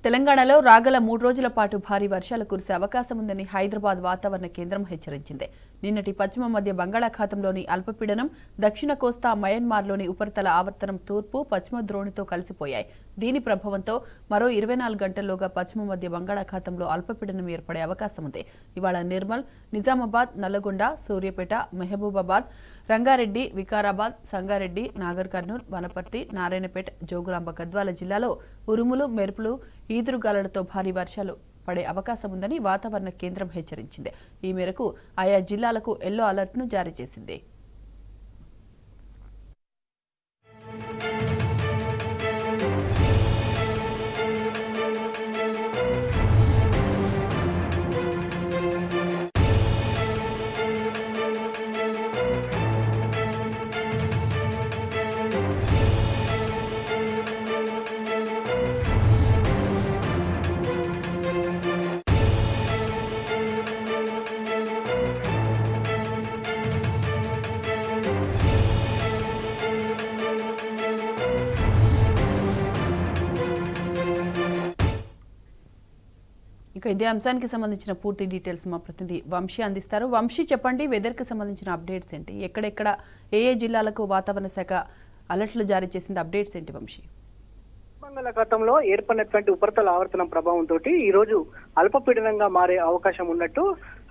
తెలంగాణలో రాగల 3 రోజుల పాటు భారీ వర్షాలు కురిసే అవకాశం ఉందని హైదరాబాద్ వాతావరణ కేంద్రం హెచ్చరించింది. నిన్నటి పశ్చిమ మధ్య బంగాళాఖాతంలోని అల్పపీడనం దక్షిణ కోస్తా మయన్మార్లోని ఉపరితల ఆవర్తనం తూర్పు పశ్చిమ ద్రోణితో కలిసిపోయాయి. దీని ప్రభావంతో మరో 24 గంటల్లోగా పశ్చిమ మధ్య బంగాళాఖాతంలో అల్పపీడనం ఏర్పడే అవకాశం ఉంది. ఇవాళ నిర్మల్, నిజామాబాద్, నల్లగొండ, సూర్యాపేట, మహబూబాబాద్, రంగారెడ్డి, వికారాబాద్, సంగారెడ్డి, నాగర్ కర్నూల్, వనపర్తి, నారాయణపేట, జోగులాంబ, గద్వాల జిల్లాలో ఉరుములు, మెరుపులు, ఈదురుగాలులతో భారీ వర్షాలు పడే అవకాశం ఉందని వాతావరణ కేంద్రం హెచ్చరించింది. ఈ మేరకు ఆయా జిల్లాలకు ఎల్లో అలర్ట్ను జారీ చేసింది. ఇక ఇదే అంశానికి సంబంధించిన పూర్తి డీటెయిల్స్ మా ప్రతినిధి వంశీ అందిస్తారు. వంశీ, చెప్పండి, వెదర్ కి సంబంధించిన అప్డేట్స్ ఏంటి? ఎక్కడెక్కడ ఏ జిల్లాలకు వాతావరణ శాఖ అలర్ట్లు జారీ చేసింది? అప్డేట్స్ ఏంటి వంశీ? బంగాళాఖాతంలో ఏర్పడినటువంటి ఉపరితల ఆవర్తనం ప్రభావంతో ఈ రోజు అల్పపీడనంగా మారే అవకాశం ఉన్నట్టు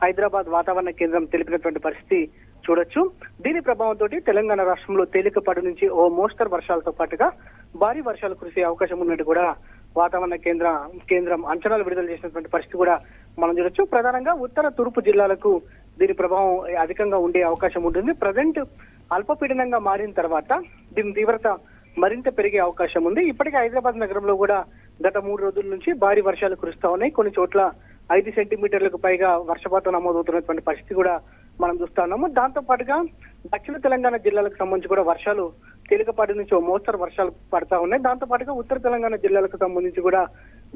హైదరాబాద్ వాతావరణ కేంద్రం తెలిపినటువంటి పరిస్థితి చూడొచ్చు. దీని ప్రభావంతో తెలంగాణ రాష్ట్రంలో తేలికపాటి నుంచి ఓ మోస్తరు వర్షాలతో పాటుగా భారీ వర్షాలు కురిసే అవకాశం ఉన్నట్టు కూడా వాతావరణ కేంద్రం అంచనాలు విడుదల చేసినటువంటి పరిస్థితి కూడా మనం చూడొచ్చు. ప్రధానంగా ఉత్తర తూర్పు జిల్లాలకు దీని ప్రభావం అధికంగా ఉండే అవకాశం ఉంటుంది. ప్రజెంట్ అల్పపీడనంగా మారిన తర్వాత దీని తీవ్రత మరింత పెరిగే అవకాశం ఉంది. ఇప్పటికే హైదరాబాద్ నగరంలో కూడా గత 3 రోజుల నుంచి భారీ వర్షాలు కురుస్తా ఉన్నాయి. కొన్ని చోట్ల 5 సెంటీమీటర్లకు పైగా వర్షపాతం నమోదవుతున్నటువంటి పరిస్థితి కూడా మనం చూస్తా ఉన్నాము. దాంతో పాటుగా దక్షిణ తెలంగాణ జిల్లాలకు సంబంధించి కూడా వర్షాలు తేలికపాటి నుంచి ఓ మోస్తరు వర్షాలు పడతా ఉన్నాయి. దాంతో పాటుగా ఉత్తర తెలంగాణ జిల్లాలకు సంబంధించి కూడా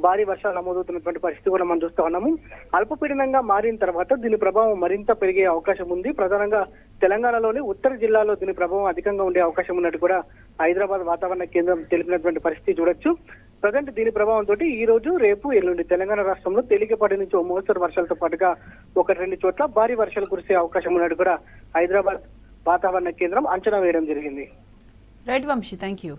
భారీ వర్షాలు నమోదవుతున్నటువంటి పరిస్థితి కూడా మనం చూస్తా ఉన్నాము. అల్పపీడనంగా మారిన తర్వాత దీని ప్రభావం మరింత పెరిగే అవకాశం ఉంది. ప్రధానంగా తెలంగాణలోని ఉత్తర జిల్లాలో దీని ప్రభావం అధికంగా ఉండే అవకాశం ఉన్నట్టు కూడా హైదరాబాద్ వాతావరణ కేంద్రం తెలిపినటువంటి పరిస్థితి చూడొచ్చు. ప్రజెంట్ దీని ప్రభావంతో ఈ రోజు, రేపు, ఎల్లుండి తెలంగాణ రాష్ట్రంలో తేలికపాటి నుంచి ఓ మోస్తరు వర్షాలతో పాటుగా 1-2 చోట్ల భారీ వర్షాలు కురిసే అవకాశం ఉన్నట్టు కూడా హైదరాబాద్ వాతావరణ కేంద్రం అంచనా వేయడం జరిగింది. Right Vamsi, thank you.